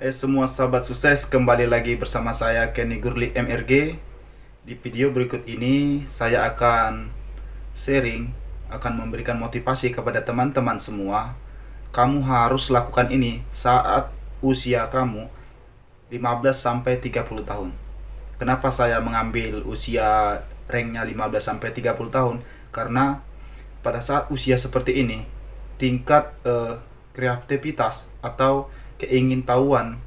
Semua sahabat sukses, kembali lagi bersama saya Kenny Gurli MRG. Di video berikut ini saya akan sharing, akan memberikan motivasi kepada teman-teman semua. Kamu harus lakukan ini saat usia kamu 15 sampai 30 tahun. Kenapa saya mengambil usia ranknya 15 sampai 30 tahun? Karena pada saat usia seperti ini, tingkat kreativitas atau keingintahuan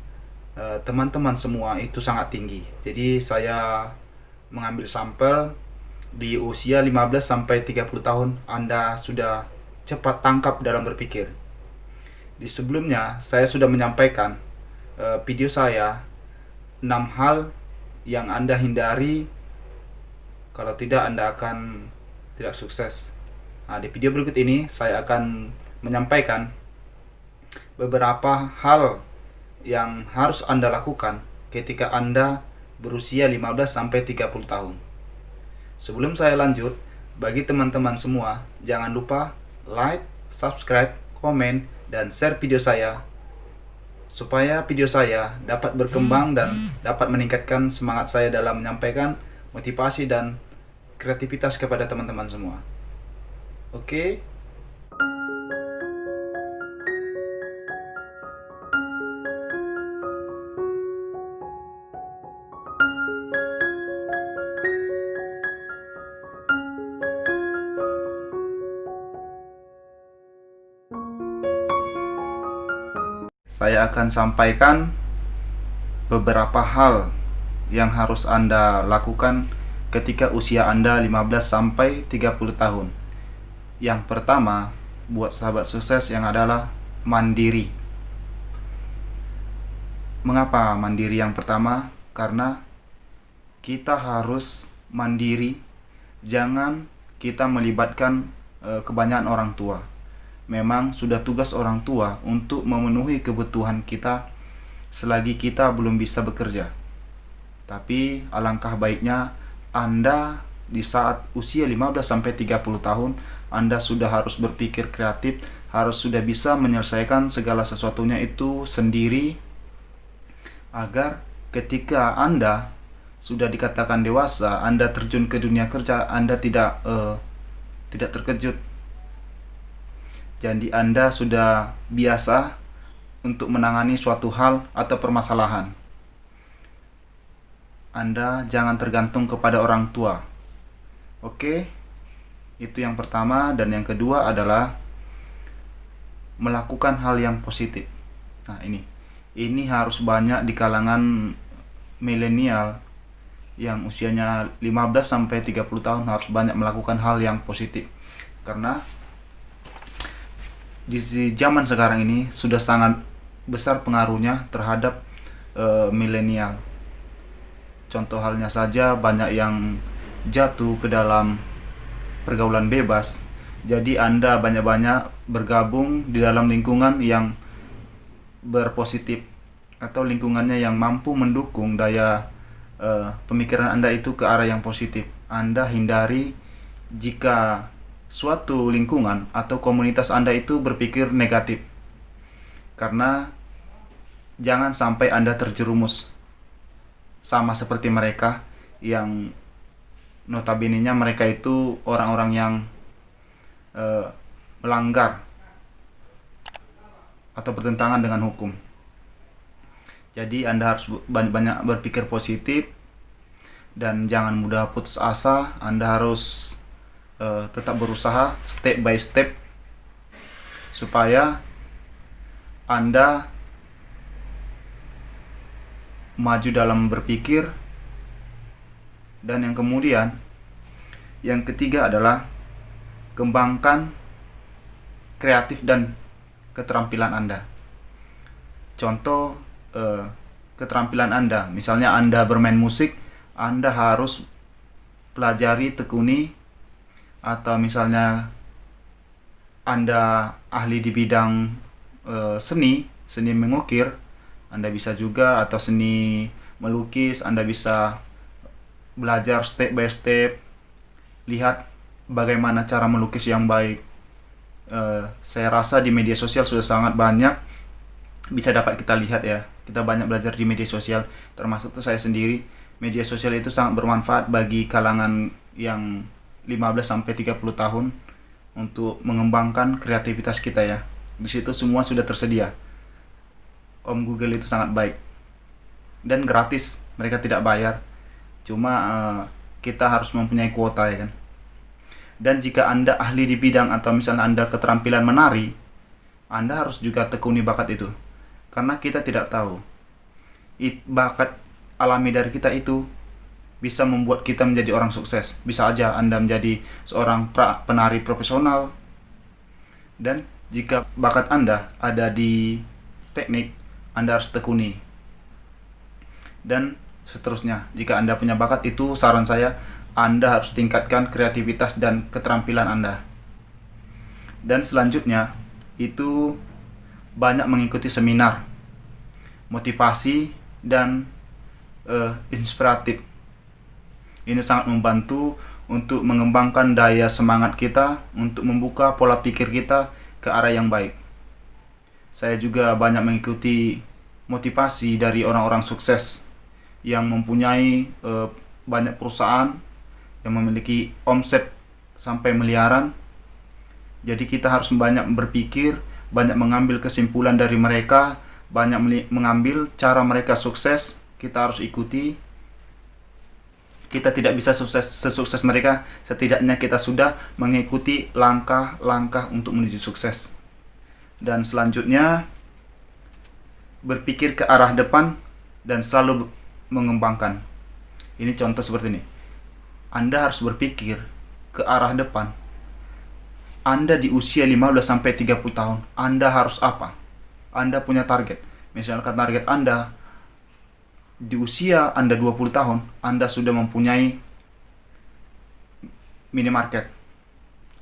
teman-teman semua itu sangat tinggi. Jadi saya mengambil sampel di usia 15 sampai 30 tahun. Anda sudah cepat tangkap dalam berpikir. Di sebelumnya saya sudah menyampaikan video saya 6 hal yang Anda hindari, kalau tidak Anda akan tidak sukses. Nah, di video berikut ini saya akan menyampaikan beberapa hal yang harus Anda lakukan ketika Anda berusia 15 sampai 30 tahun. Sebelum saya lanjut, bagi teman-teman semua, jangan lupa like, subscribe, komen, dan share video saya supaya video saya dapat berkembang dan dapat meningkatkan semangat saya dalam menyampaikan motivasi dan kreativitas kepada teman-teman semua. Oke? Saya akan sampaikan beberapa hal yang harus Anda lakukan ketika usia Anda 15 sampai 30 tahun. Yang pertama, buat sahabat sukses yang adalah mandiri. Mengapa mandiri yang pertama? Karena kita harus mandiri, jangan kita melibatkan kebanyakan orang tua. Memang sudah tugas orang tua untuk memenuhi kebutuhan kita selagi kita belum bisa bekerja. Tapi alangkah baiknya Anda di saat usia 15 sampai 30 tahun, Anda sudah harus berpikir kreatif, harus sudah bisa menyelesaikan segala sesuatunya itu sendiri, agar ketika Anda sudah dikatakan dewasa, Anda terjun ke dunia kerja, Anda tidak terkejut. Jadi Anda sudah biasa untuk menangani suatu hal atau permasalahan. Anda jangan tergantung kepada orang tua. Oke? Itu yang pertama. Dan yang kedua adalah melakukan hal yang positif. Nah, ini harus banyak di kalangan milenial yang usianya 15 sampai 30 tahun, harus banyak melakukan hal yang positif. Karena di zaman sekarang ini sudah sangat besar pengaruhnya terhadap milenial. Contoh halnya saja, banyak yang jatuh ke dalam pergaulan bebas. Jadi Anda banyak-banyak bergabung di dalam lingkungan yang berpositif atau lingkungannya yang mampu mendukung daya pemikiran Anda itu ke arah yang positif. Anda hindari jika suatu lingkungan atau komunitas Anda itu berpikir negatif, karena jangan sampai Anda terjerumus sama seperti mereka yang notabene-nya mereka itu orang-orang yang melanggar atau bertentangan dengan hukum. Jadi Anda harus banyak-banyak berpikir positif dan jangan mudah putus asa. Anda harus tetap berusaha step by step supaya Anda maju dalam berpikir. Dan yang ketiga adalah kembangkan kreatif dan keterampilan Anda. Contoh keterampilan Anda, misalnya Anda bermain musik, Anda harus pelajari, tekuni. Atau misalnya Anda ahli di bidang seni mengukir, Anda bisa juga, atau seni melukis, Anda bisa belajar step by step, lihat bagaimana cara melukis yang baik. Saya rasa di media sosial sudah sangat banyak bisa dapat kita lihat ya. kita banyak belajar di media sosial, termasuk tuh saya sendiri. Media sosial itu sangat bermanfaat bagi kalangan yang 15-30 tahun untuk mengembangkan kreativitas kita ya. Di situ semua sudah tersedia. Om Google itu sangat baik dan gratis, mereka tidak bayar. Cuma kita harus mempunyai kuota ya kan. Dan jika Anda ahli di bidang atau misalnya Anda keterampilan menari, Anda harus juga tekuni bakat itu. Karena kita tidak tahu bakat alami dari kita itu bisa membuat kita menjadi orang sukses. Bisa aja Anda menjadi seorang penari profesional. Dan jika bakat Anda ada di teknik, Anda harus tekuni. Dan seterusnya, jika Anda punya bakat itu, saran saya, Anda harus tingkatkan kreativitas dan keterampilan Anda. Dan selanjutnya, itu banyak mengikuti seminar, motivasi, dan inspiratif. Ini sangat membantu untuk mengembangkan daya semangat kita, untuk membuka pola pikir kita ke arah yang baik. Saya juga banyak mengikuti motivasi dari orang-orang sukses yang mempunyai banyak perusahaan, yang memiliki omset sampai miliaran. Jadi kita harus banyak berpikir, banyak mengambil kesimpulan dari mereka, banyak mengambil cara mereka sukses, kita harus ikuti. Kita tidak bisa sesukses mereka, setidaknya kita sudah mengikuti langkah-langkah untuk menuju sukses. Dan selanjutnya, berpikir ke arah depan dan selalu mengembangkan. Ini contoh seperti ini. Anda harus berpikir ke arah depan. Anda di usia 15-30 tahun, Anda harus apa? Anda punya target. Misalkan target Anda di usia Anda 20 tahun, Anda sudah mempunyai minimarket,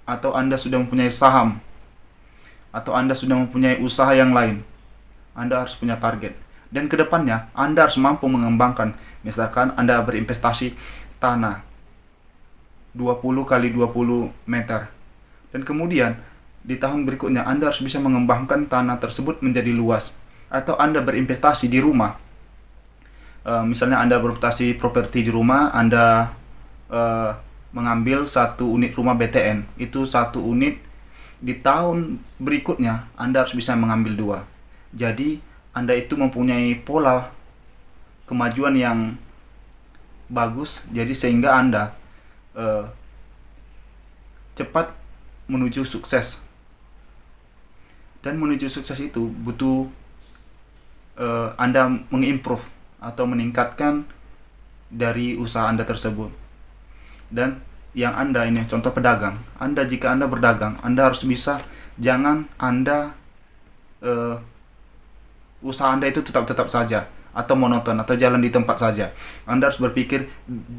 atau Anda sudah mempunyai saham, atau Anda sudah mempunyai usaha yang lain. Anda harus punya target. Dan kedepannya, Anda harus mampu mengembangkan. Misalkan Anda berinvestasi tanah 20 kali 20 meter. Dan kemudian, di tahun berikutnya, Anda harus bisa mengembangkan tanah tersebut menjadi luas. Atau Anda berinvestasi di rumah. Misalnya Anda berinvestasi properti di rumah, Anda mengambil satu unit rumah BTN. Itu satu unit, di tahun berikutnya, Anda harus bisa mengambil 2. Jadi, Anda itu mempunyai pola kemajuan yang bagus, jadi sehingga Anda cepat menuju sukses. Dan menuju sukses itu butuh Anda mengimprove atau meningkatkan dari usaha Anda tersebut. Dan yang Anda ini, contoh pedagang, Anda jika Anda berdagang, Anda harus bisa, jangan Anda usaha Anda itu tetap saja atau monoton atau jalan di tempat saja. Anda harus berpikir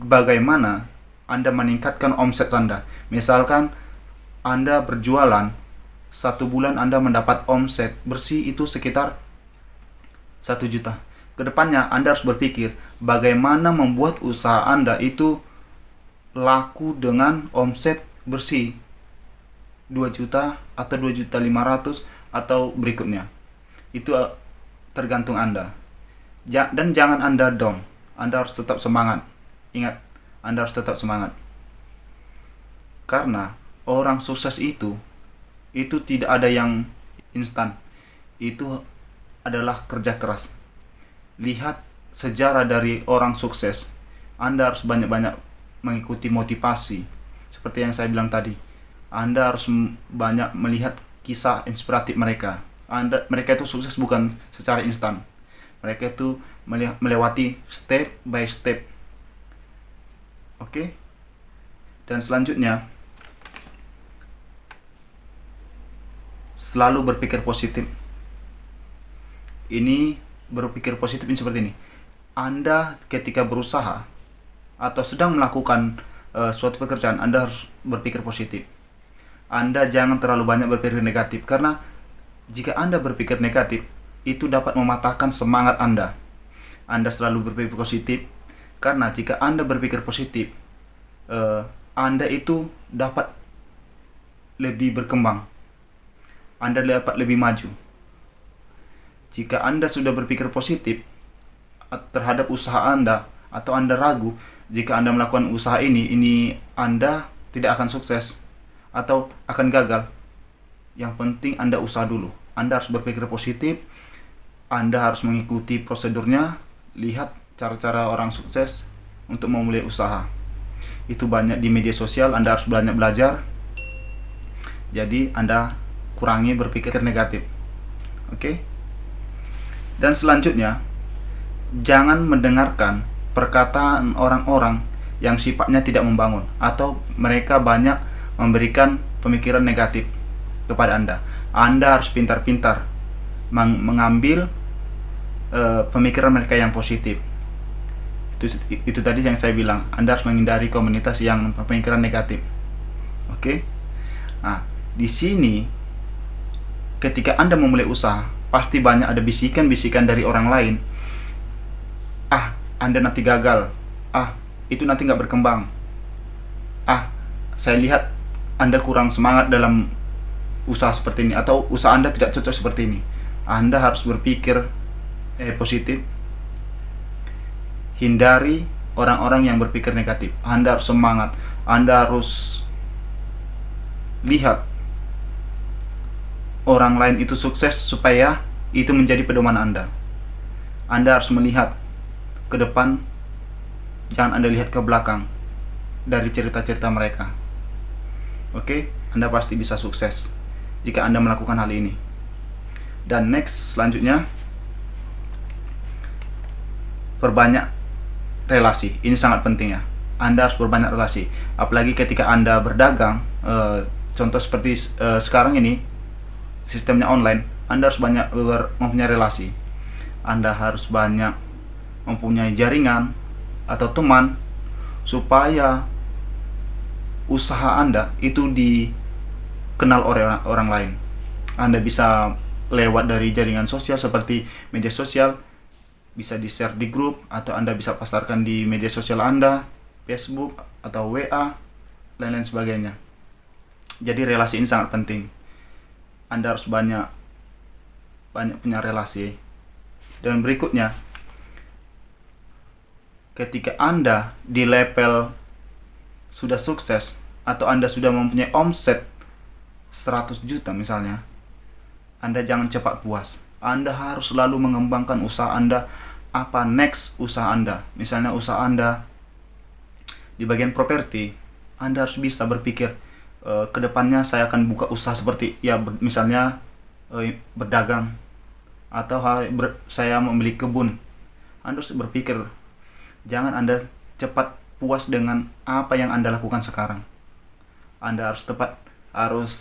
bagaimana Anda meningkatkan omset Anda. Misalkan Anda berjualan, 1 bulan Anda mendapat omset bersih itu sekitar 1 juta. Kedepannya Anda harus berpikir bagaimana membuat usaha Anda itu laku dengan omset bersih 2 juta atau 2.500.000 atau berikutnya. Itu tergantung Anda. Dan jangan Anda down. Anda harus tetap semangat. Ingat, Anda harus tetap semangat. Karena orang sukses itu tidak ada yang instan. Itu adalah kerja keras. Lihat sejarah dari orang sukses. Anda harus banyak-banyak mengikuti motivasi. Seperti yang saya bilang tadi. Anda harus banyak melihat kisah inspiratif mereka. Mereka itu sukses bukan secara instan. Mereka itu melewati step by step. Oke? Dan selanjutnya, selalu berpikir positif. Ini berpikir positif ini seperti ini. Anda ketika berusaha atau sedang melakukan suatu pekerjaan, Anda harus berpikir positif. Anda jangan terlalu banyak berpikir negatif, karena jika Anda berpikir negatif, itu dapat mematahkan semangat Anda. Anda selalu berpikir positif, karena jika Anda berpikir positif, Anda itu dapat lebih berkembang. Anda dapat lebih maju. Jika Anda sudah berpikir positif terhadap usaha Anda, atau Anda ragu jika Anda melakukan usaha ini Anda tidak akan sukses atau akan gagal, yang penting Anda usaha dulu. Anda harus berpikir positif, Anda harus mengikuti prosedurnya, lihat cara-cara orang sukses untuk memulai usaha. Itu banyak di media sosial, Anda harus banyak belajar. Jadi Anda kurangi berpikir negatif. Oke? Dan selanjutnya, jangan mendengarkan perkataan orang-orang yang sifatnya tidak membangun atau mereka banyak memberikan pemikiran negatif kepada Anda. Anda harus pintar-pintar mengambil pemikiran mereka yang positif. Itu tadi yang saya bilang, Anda harus menghindari komunitas yang pemikiran negatif. Oke? Nah, di sini ketika Anda memulai usaha, pasti banyak ada bisikan-bisikan dari orang lain. Anda nanti gagal. Itu nanti nggak berkembang. Saya lihat Anda kurang semangat dalam usaha seperti ini, atau usaha Anda tidak cocok seperti ini. Anda harus berpikir positif. Hindari orang-orang yang berpikir negatif. Anda harus semangat. Anda harus lihat orang lain itu sukses supaya itu menjadi pedoman Anda. Anda harus melihat ke depan, jangan Anda lihat ke belakang dari cerita-cerita mereka. Oke, Anda pasti bisa sukses jika Anda melakukan hal ini. Dan next, selanjutnya, perbanyak relasi. Ini sangat penting ya. Anda harus berbanyak relasi. Apalagi ketika Anda berdagang, contoh seperti sekarang ini, sistemnya online. Anda harus banyak mempunyai relasi. Anda harus banyak mempunyai jaringan atau teman supaya usaha Anda itu dikenal oleh orang lain. Anda bisa lewat dari jaringan sosial seperti media sosial, bisa di-share di grup, atau Anda bisa pasarkan di media sosial Anda, Facebook atau WA, lain-lain sebagainya. Jadi relasi ini sangat penting. Anda harus banyak punya relasi. Dan berikutnya, ketika Anda di level sudah sukses atau Anda sudah mempunyai omset 100 juta misalnya, Anda jangan cepat puas. Anda harus selalu mengembangkan usaha Anda. Apa next usaha Anda? Misalnya usaha Anda di bagian properti, Anda harus bisa berpikir, kedepannya saya akan buka usaha seperti misalnya berdagang, atau saya memiliki kebun. Anda harus berpikir, jangan Anda cepat puas dengan apa yang Anda lakukan sekarang. Anda harus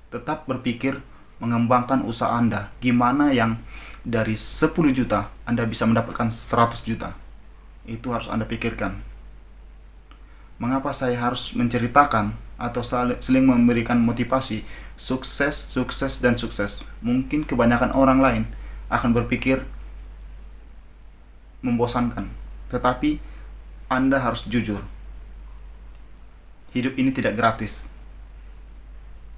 tetap berpikir mengembangkan usaha Anda. Gimana yang dari 10 juta Anda bisa mendapatkan 100 juta. Itu harus Anda pikirkan. Mengapa saya harus menceritakan atau saling memberikan motivasi sukses, sukses, dan sukses? Mungkin kebanyakan orang lain akan berpikir membosankan. Tetapi Anda harus jujur. Hidup ini tidak gratis.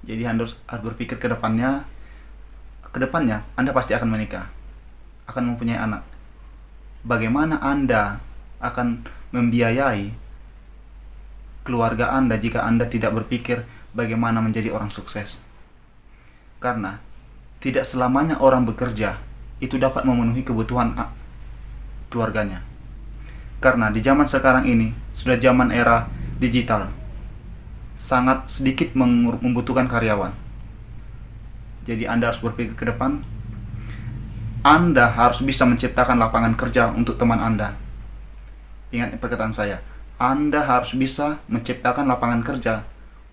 Jadi Anda harus berpikir ke depannya Anda pasti akan menikah, akan mempunyai anak. Bagaimana Anda akan membiayai keluarga Anda jika Anda tidak berpikir bagaimana menjadi orang sukses? Karena tidak selamanya orang bekerja itu dapat memenuhi kebutuhan keluarganya. Karena di zaman sekarang ini sudah zaman era digital, sangat sedikit membutuhkan karyawan. Jadi Anda harus berpikir ke depan. Anda harus bisa menciptakan lapangan kerja untuk teman Anda. Ingat perkataan saya, Anda harus bisa menciptakan lapangan kerja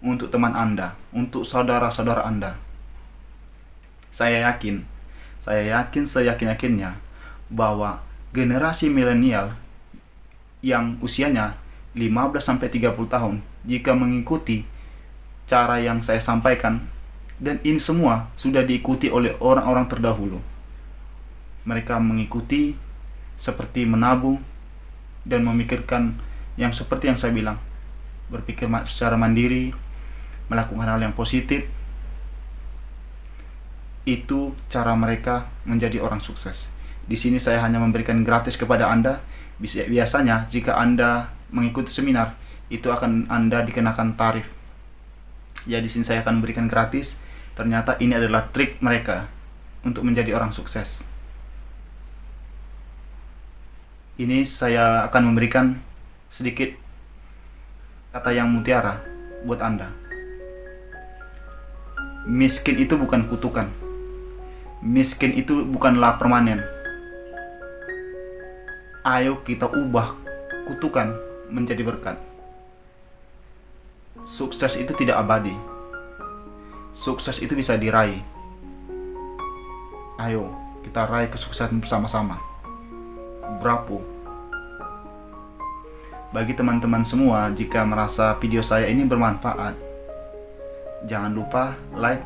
untuk teman Anda, untuk saudara-saudara Anda. Saya yakin seyakin-yakinnya bahwa generasi milenial yang usianya 15-30 tahun, jika mengikuti cara yang saya sampaikan, dan ini semua sudah diikuti oleh orang-orang terdahulu. Mereka mengikuti seperti menabung dan memikirkan yang seperti yang saya bilang, berpikir secara mandiri, melakukan hal yang positif. Itu cara mereka menjadi orang sukses. Di sini saya hanya memberikan gratis kepada Anda. Biasanya jika Anda mengikuti seminar, itu akan Anda dikenakan tarif. Ya, di sini saya akan memberikan gratis. Ternyata ini adalah trik mereka untuk menjadi orang sukses. Ini saya akan memberikan sedikit kata yang mutiara buat Anda. Miskin itu bukan kutukan. Miskin itu bukanlah permanen. Ayo kita ubah kutukan menjadi berkat. Sukses itu tidak abadi. Sukses itu bisa diraih. Ayo kita raih kesuksesan bersama-sama. Bravo. Bagi teman-teman semua, jika merasa video saya ini bermanfaat, jangan lupa like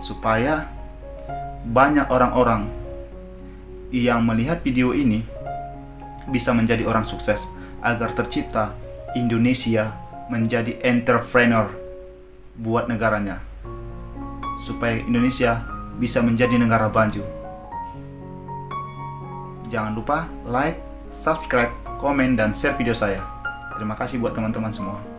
supaya banyak orang-orang yang melihat video ini bisa menjadi orang sukses, agar tercipta Indonesia menjadi entrepreneur buat negaranya, supaya Indonesia bisa menjadi negara maju. Jangan lupa like, subscribe, komen, dan share video saya. Terima kasih buat teman-teman semua.